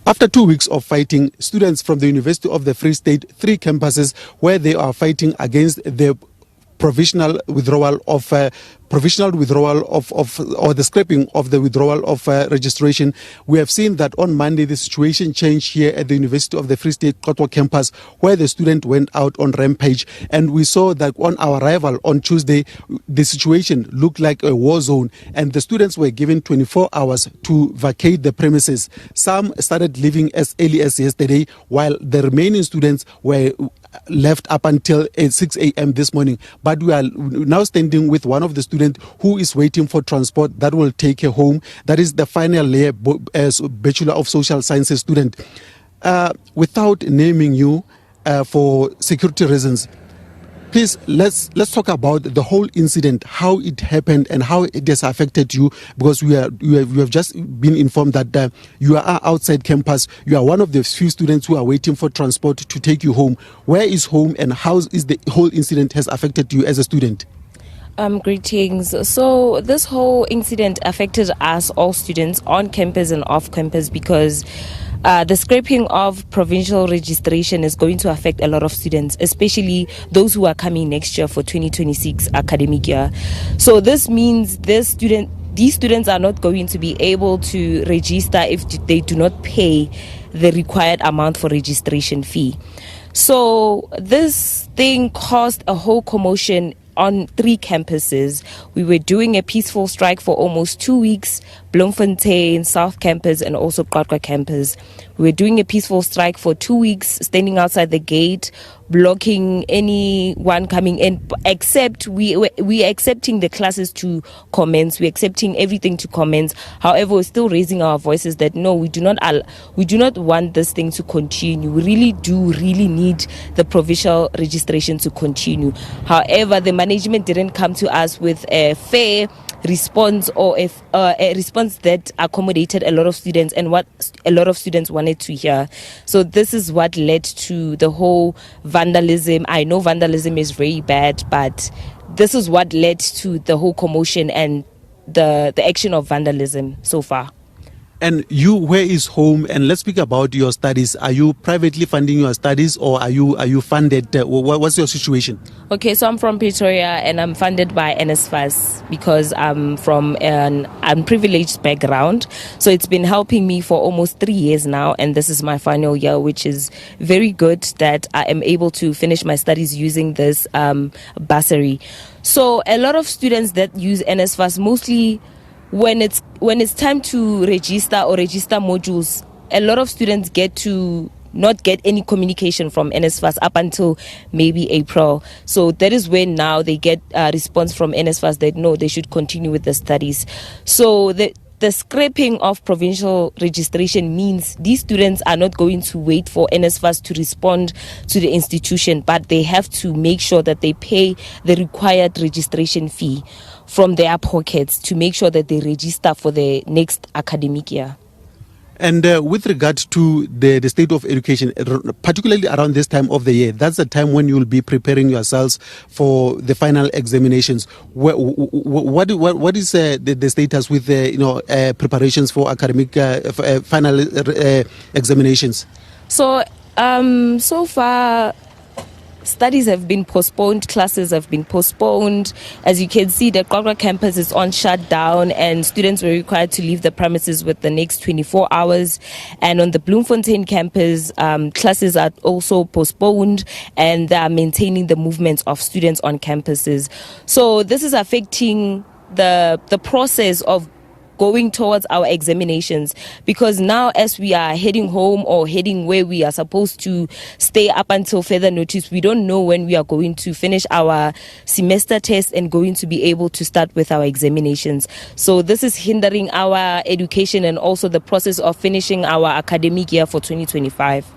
After 2 weeks of fighting, students from the University of the Free State, 3 campuses, where they are fighting against the provisional withdrawal of or the scrapping of the withdrawal of registration. We have seen that on Monday the situation changed here at the University of the Free State Qwaqwa campus, where the student went out on rampage, and we saw that on our arrival on Tuesday the situation looked like a war zone, and the students were given 24 hours to vacate the premises. Some started leaving as early as yesterday, while the remaining students were left up until 6 a.m. this morning. But we are now standing with one of the students who is waiting for transport that will take her home. That is the final year Bachelor of Social Sciences student. Without naming you for security reasons, please let's talk about the whole incident, how it happened and how it has affected you, because we have just been informed that you are outside campus. You are one of the few students who are waiting for transport to take you home. Where is home, and how is the whole incident has affected you as a student? Greetings. So this whole incident affected us, all students on campus and off campus, because the scrapping of provincial registration is going to affect a lot of students, especially those who are coming next year for 2026 academic year. So this means these students are not going to be able to register if they do not pay the required amount for registration fee. So this thing caused a whole commotion on 3 campuses. We were doing a peaceful strike for almost 2 weeks, Bloemfontein, South Campus, and also Qwaqwa Campus. We were doing a peaceful strike for 2 weeks, standing outside the gate, blocking anyone coming in, except we accepting the classes to commence. We're accepting everything to commence. However, we're still raising our voices that no, we do not want this thing to continue. We really need the provincial registration to continue. However, the management didn't come to us with a fair response, or a response that accommodated a lot of students and what a lot of students wanted to hear. So this is what led to the whole vandalism. I know vandalism is very bad, but this is what led to the whole commotion and the action of vandalism so far. And you, where is home? And let's speak about your studies. Are you privately funding your studies, or are you funded? What's your situation? Okay, so I'm from Pretoria and I'm funded by NSFAS because I'm from an unprivileged background. So it's been helping me for almost 3 years now, and this is my final year, which is very good that I am able to finish my studies using this bursary. So a lot of students that use NSFAS, mostly when it's time to register modules, a lot of students get to not get any communication from NSFAS up until maybe April. So that is when now they get a response from NSFAS that no, they should continue with the studies. So the scrapping of provincial registration means these students are not going to wait for NSFAS to respond to the institution, but they have to make sure that they pay the required registration fee from their pockets to make sure that they register for the next academic year. And with regard to the state of education, particularly around this time of the year, that's the time when you will be preparing yourselves for the final examinations. What is the status with the preparations for academic final examinations? So so far, studies have been postponed, classes have been postponed. As you can see, the Qwaqwa campus is on shutdown and students were required to leave the premises with the next 24 hours. And on the Bloemfontein campus, classes are also postponed and they are maintaining the movements of students on campuses. So this is affecting the process of going towards our examinations, because now as we are heading home or heading where we are supposed to stay up until further notice, we don't know when we are going to finish our semester test and going to be able to start with our examinations. So this is hindering our education and also the process of finishing our academic year for 2025.